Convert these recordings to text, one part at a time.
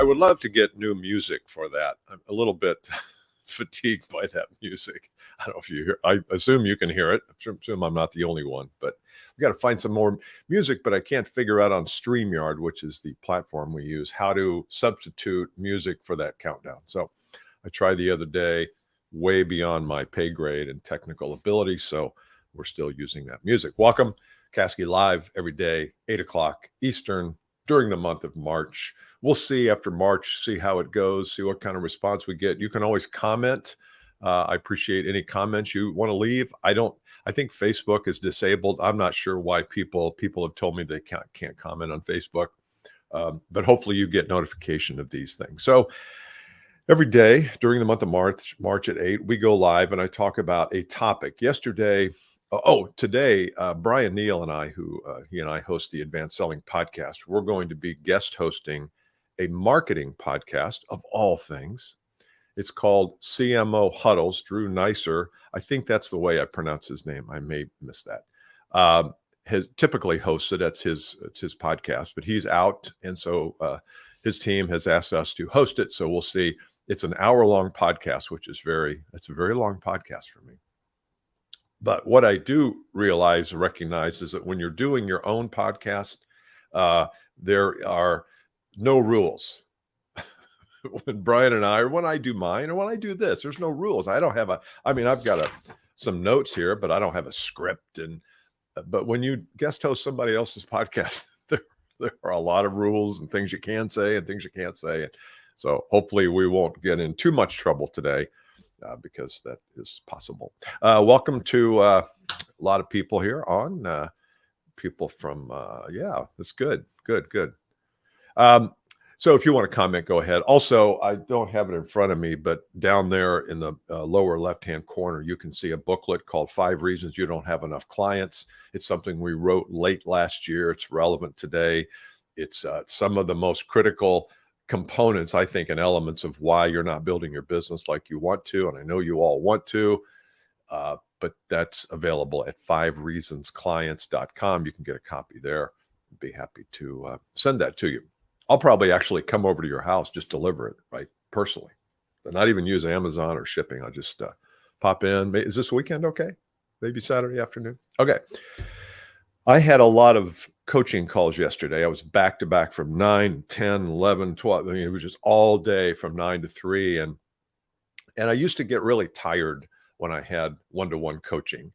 would love to get new music for that. I'm a little bit fatigued by that music. I don't know if you hear. I assume you can hear it. I assume I'm not the only one, but we got to find some more music. But I can't figure out on StreamYard, which is the platform we use, how to substitute music for that countdown. So I tried the other day, way beyond my pay grade and technical ability. So we're still using that music. Welcome, Caskey Live every day, 8 o'clock Eastern during the month of March. We'll see after March, see how it goes, see what kind of response we get. You can always comment. I appreciate any comments you want to leave. I think Facebook is disabled. I'm not sure why people have told me they can't comment on Facebook. But hopefully you get notification of these things. So every day during the month of March at 8, we go live and I talk about a topic. Today, Brian Neal and I, he and I host the Advanced Selling Podcast, we're going to be guest hosting a marketing podcast of all things. It's called CMO Huddles. Drew Nicer, I think that's the way I pronounce his name. I may miss that. Has typically hosts it. It's his podcast, but he's out, and so his team has asked us to host it. So we'll see. It's an hour-long podcast, which is it's a very long podcast for me. But what I do recognize is that when you're doing your own podcast, there are no rules. When Brian and when I do mine or when I do this, there's no rules. I don't have I've got some notes here, but I don't have a script. But when you guest host somebody else's podcast, there are a lot of rules and things you can say and things you can't say. And so hopefully we won't get in too much trouble today. Because that is possible. Welcome to a lot of people here on people from, that's good. So if you want to comment, go ahead. Also, I don't have it in front of me, but down there in the lower left-hand corner, you can see a booklet called 5 Reasons You Don't Have Enough Clients. It's something we wrote late last year. It's relevant today. It's some of the most critical components, I think, and elements of why you're not building your business like you want to. And I know you all want to, but that's available at 5reasonsclients.com. You can get a copy there. I'd be happy to send that to you. I'll probably actually come over to your house, just deliver it, right, personally. But not even use Amazon or shipping. I'll just pop in. Is this weekend okay? Maybe Saturday afternoon? Okay. I had a lot of coaching calls yesterday. I was back to back from 9, 10, 11, 12. I mean, it was just all day from 9 to 3. And I used to get really tired when I had one-to-one coaching.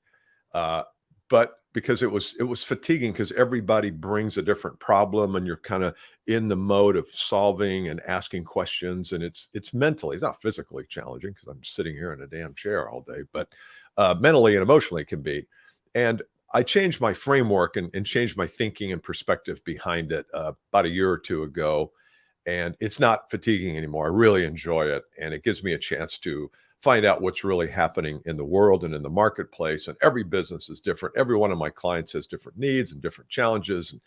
But because it was fatiguing because everybody brings a different problem and you're kind of in the mode of solving and asking questions. And it's mentally, it's not physically challenging because I'm sitting here in a damn chair all day, but mentally and emotionally it can be. And I changed my framework and changed my thinking and perspective behind it about a year or two ago. And it's not fatiguing anymore. I really enjoy it. And it gives me a chance to find out what's really happening in the world and in the marketplace. And every business is different. Every one of my clients has different needs and different challenges. And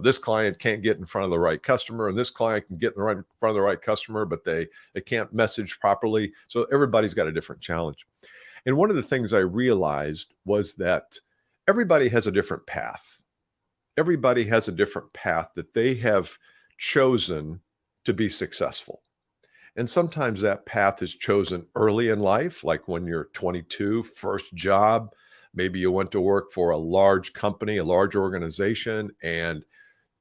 this client can't get in front of the right customer, and this client can get in front of the right customer, but they can't message properly. So everybody's got a different challenge. And one of the things I realized was that everybody has a different path. Everybody has a different path that they have chosen to be successful. And sometimes that path is chosen early in life, like when you're 22, first job. Maybe you went to work for a large company, a large organization, and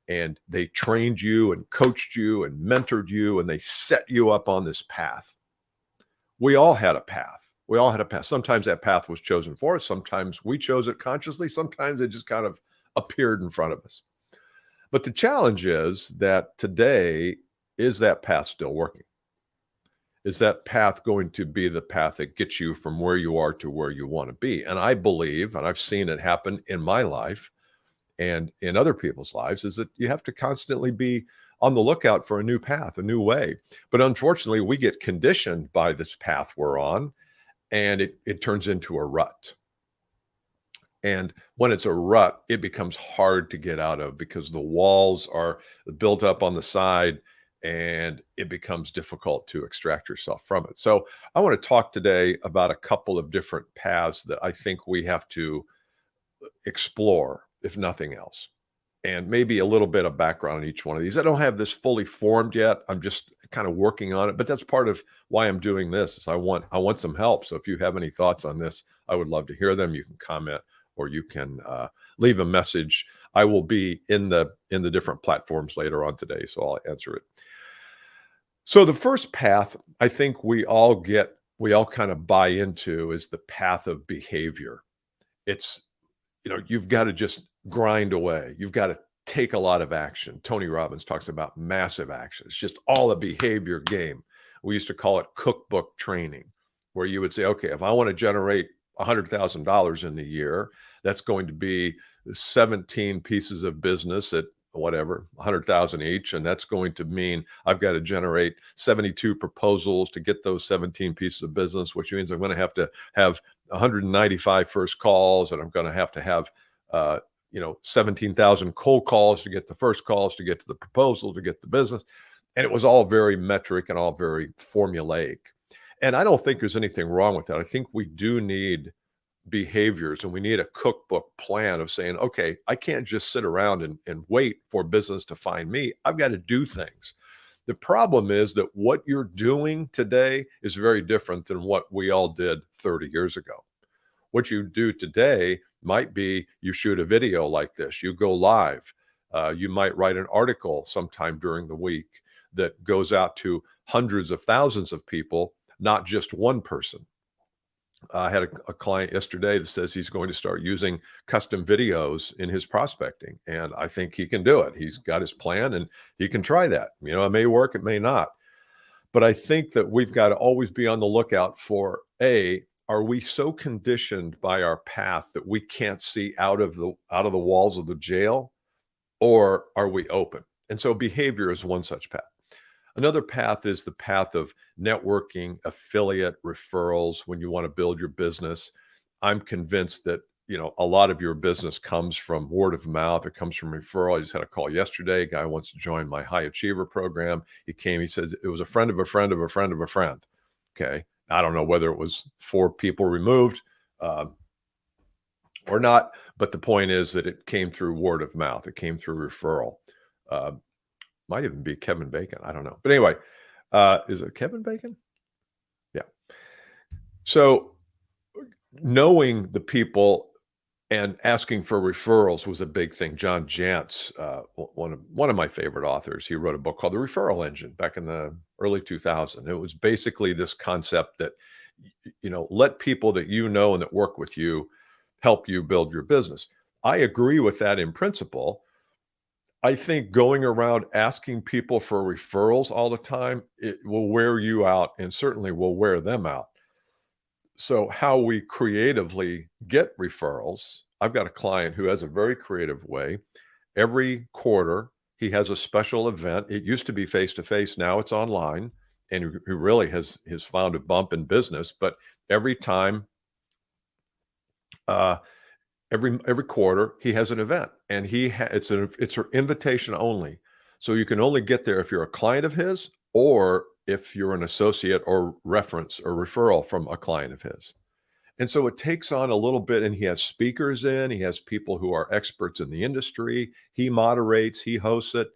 they trained you and coached you and mentored you, and they set you up on this path. We all had a path. Sometimes that path was chosen for us. Sometimes we chose it consciously. Sometimes it just kind of appeared in front of us. But the challenge is that today, is that path still working? Is that path going to be the path that gets you from where you are to where you want to be? And I believe, and I've seen it happen in my life and in other people's lives, is that you have to constantly be on the lookout for a new path, a new way. But unfortunately, we get conditioned by this path we're on, and it turns into a rut. And when it's a rut, it becomes hard to get out of because the walls are built up on the side and it becomes difficult to extract yourself from it. So I want to talk today about a couple of different paths that I think we have to explore, if nothing else. and maybe a little bit of background on each one of these. I don't have this fully formed yet. I'm just kind of working on it, but that's part of why I'm doing this. Is I want some help. So if you have any thoughts on this, I would love to hear them. You can comment or you can leave a message. I will be in the different platforms later on today, so I'll answer it. So the first path I think we all kind of buy into is the path of behavior. It's, you've got to just grind away. You've got to take a lot of action. Tony Robbins talks about massive action. It's just all a behavior game. We used to call it cookbook training, where you would say, okay, if I want to generate $100,000 in the year, that's going to be 17 pieces of business at whatever, 100,000 each. And that's going to mean I've got to generate 72 proposals to get those 17 pieces of business, which means I'm going to have 195 first calls, and I'm going to have 17,000 cold calls to get the first calls, to get to the proposal, to get the business. And it was all very metric and all very formulaic. And I don't think there's anything wrong with that. I think we do need behaviors, and we need a cookbook plan of saying, okay, I can't just sit around and wait for business to find me. I've got to do things. The problem is that what you're doing today is very different than what we all did 30 years ago. What you do today might be you shoot a video like this, you go live, you might write an article sometime during the week that goes out to hundreds of thousands of people, not just one person. I had a client yesterday that says he's going to start using custom videos in his prospecting, and I think he can do it. He's got his plan, and he can try that. It may work, it may not. But I think that we've got to always be on the lookout for, are we so conditioned by our path that we can't see out of the walls of the jail, or are we open? And so behavior is one such path. Another path is the path of networking, affiliate, referrals. When you want to build your business, I'm convinced that, a lot of your business comes from word of mouth. It comes from referral. I just had a call yesterday. A guy wants to join my high achiever program. He came, he says it was a friend of a friend of a friend of a friend. Okay. I don't know whether it was 4 people removed or not, but the point is that it came through word of mouth. It came through referral. Might even be Kevin Bacon. I don't know. But anyway, is it Kevin Bacon? Yeah. So knowing the people and asking for referrals was a big thing. John Jantz, one of my favorite authors, he wrote a book called The Referral Engine back in the early 2000s. It was basically this concept that, let people that you know and that work with you help you build your business. I agree with that in principle. I think going around asking people for referrals all the time, it will wear you out, and certainly will wear them out. So how we creatively get referrals, I've got a client who has a very creative way. Every quarter, he has a special event. It used to be face-to-face. Now it's online, and he really has found a bump in business. But every time, every quarter, he has an event, and it's an invitation only. So you can only get there if you're a client of his, or if you're an associate or reference or referral from a client of his. And so it takes on a little bit, and he has speakers in, he has people who are experts in the industry. He moderates, he hosts it,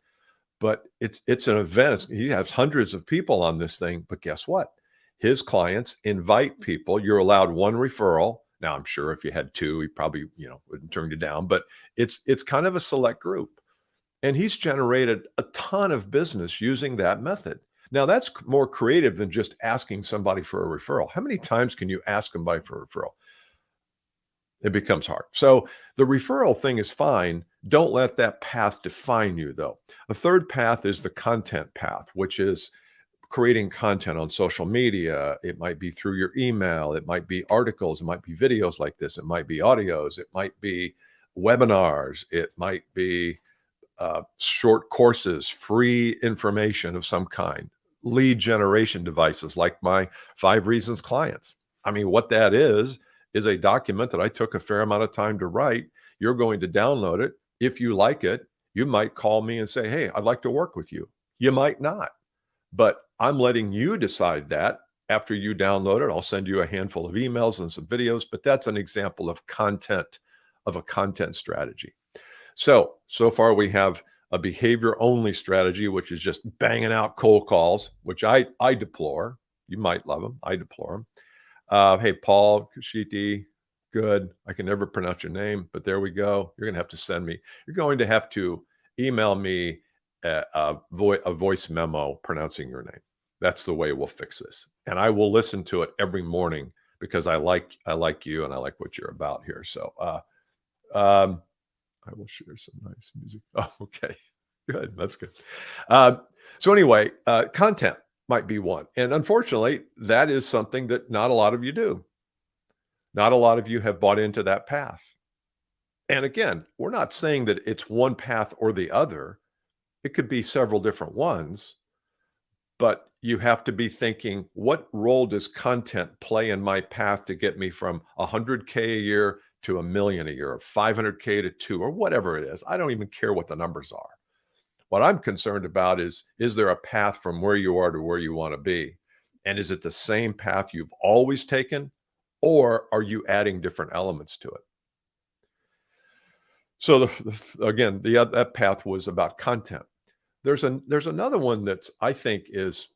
but it's an event. He has hundreds of people on this thing, but guess what? His clients invite people. You're allowed 1 referral. Now, I'm sure if you had 2, he probably, wouldn't turn you down, but it's kind of a select group. And he's generated a ton of business using that method. Now, that's more creative than just asking somebody for a referral. How many times can you ask somebody for a referral? It becomes hard. So the referral thing is fine. Don't let that path define you, though. A third path is the content path, which is creating content on social media. It might be through your email. It might be articles. It might be videos like this. It might be audios. It might be webinars. It might be short courses, free information of some kind, lead generation devices like my 5 Reasons clients. I mean, what that is a document that I took a fair amount of time to write. You're going to download it. If you like it, you might call me and say, hey, I'd like to work with you. You might not, but I'm letting you decide that. After you download it, I'll send you a handful of emails and some videos, but that's an example of content, of a content strategy. So far we have a behavior only strategy, which is just banging out cold calls, which I deplore. You might love them. I deplore them. Hey, Paul Kashiti, good. I can never pronounce your name, but there we go. You're going to have to send me. You're going to have to email me a voice memo pronouncing your name. That's the way we'll fix this. And I will listen to it every morning because I like you and I like what you're about here. So I will share some nice music. Oh, okay. Good. That's good. So anyway, content might be one. And unfortunately, that is something that not a lot of you do. Not a lot of you have bought into that path. And again, we're not saying that it's one path or the other. It could be several different ones, but you have to be thinking, what role does content play in my path to get me from 100K a year to $1 million a year, or 500K to 2, or whatever it is? I don't even care what the numbers are. What I'm concerned about is there a path from where you are to where you want to be? And is it the same path you've always taken, or are you adding different elements to it? So again, that path was about content. There's another one that's, I think, is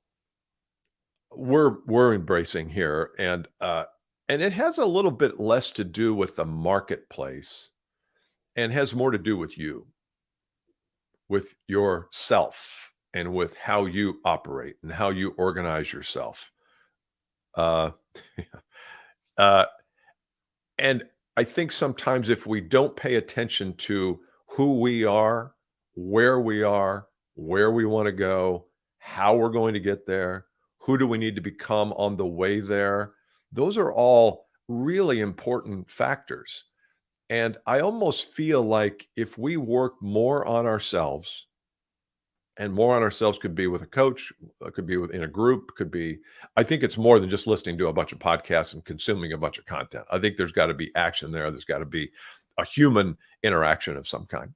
we're embracing here, and it has a little bit less to do with the marketplace and has more to do with you, with yourself, and with how you operate and how you organize yourself. And I think sometimes if we don't pay attention to who we are, where we want to go, how we're going to get there, who do we need to become on the way there, those are all really important factors. And I almost feel like if we work more on ourselves, and more on ourselves could be with a coach, could be in a group, could be, I think it's more than just listening to a bunch of podcasts and consuming a bunch of content. I think there's got to be action there. There's got to be a human interaction of some kind.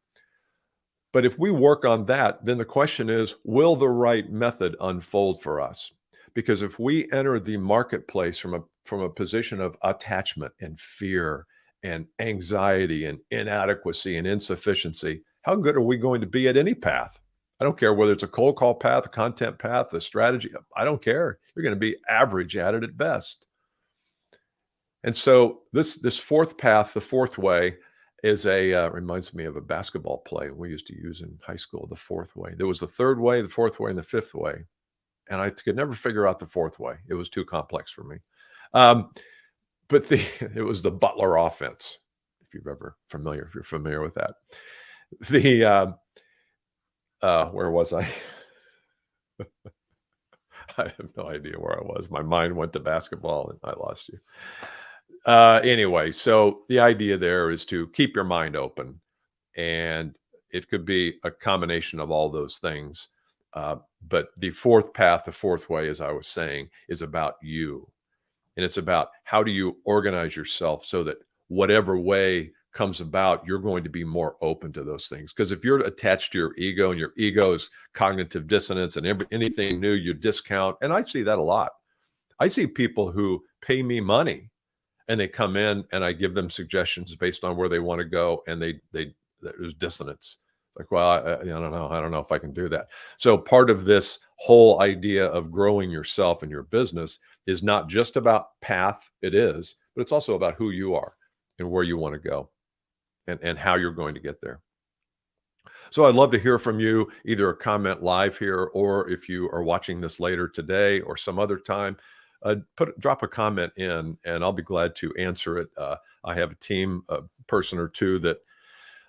But if we work on that, then the question is, will the right method unfold for us? Because if we enter the marketplace from a position of attachment and fear and anxiety and inadequacy and insufficiency, how good are we going to be at any path? I don't care whether it's a cold call path, a content path, a strategy. I don't care. You're going to be average at it at best. And so this fourth path, the fourth way, is reminds me of a basketball play we used to use in high school, the fourth way. There was the third way, the fourth way, and the fifth way. And I could never figure out the fourth way. It was too complex for me. But it was the Butler offense, if you're familiar with that. Where was I? I have no idea where I was. My mind went to basketball and I lost you. Anyway, so the idea there is to keep your mind open, and it could be a combination of all those things. But the fourth path, the fourth way, as I was saying, is about you. And it's about how do you organize yourself so that whatever way comes about, you're going to be more open to those things. Because if you're attached to your ego, and your ego is cognitive dissonance, and anything new you discount, and I see that a lot. I see people who pay me money and they come in and I give them suggestions based on where they want to go, and there's dissonance. It's like, well, I don't know if I can do that. So part of this whole idea of growing yourself and your business is not just about path. It is, but it's also about who you are and where you want to go, and how you're going to get there. So I'd love to hear from you, either a comment live here, or if you are watching this later today or some other time, drop a comment in and I'll be glad to answer it. I have a team, a person or two that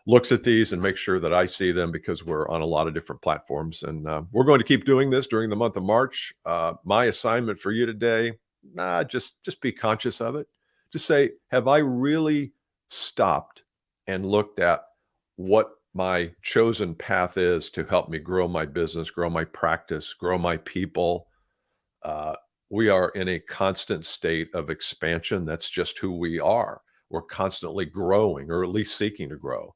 looks at these and makes sure that I see them, because we're on a lot of different platforms, and we're going to keep doing this during the month of March. My assignment for you today, just be conscious of it. Just say, have I really stopped and looked at what my chosen path is to help me grow my business, grow my practice, grow my people? We are in a constant state of expansion. That's just who we are. We're constantly growing, or at least seeking to grow.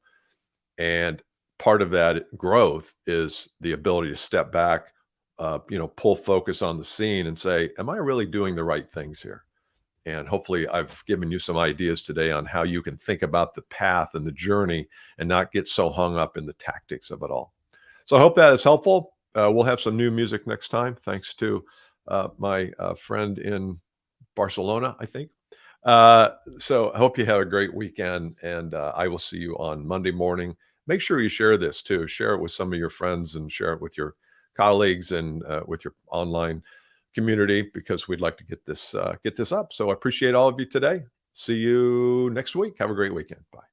And part of that growth is the ability to step back, pull focus on the scene and say, am I really doing the right things here? And hopefully I've given you some ideas today on how you can think about the path and the journey and not get so hung up in the tactics of it all. So I hope that is helpful. We'll have some new music next time, thanks to my friend in Barcelona, I think. So I hope you have a great weekend, and I will see you on Monday morning. Make sure you share this too. Share it with some of your friends and share it with your colleagues and with your online community, because we'd like to get this up. So I appreciate all of you today. See you next week. Have a great weekend. Bye.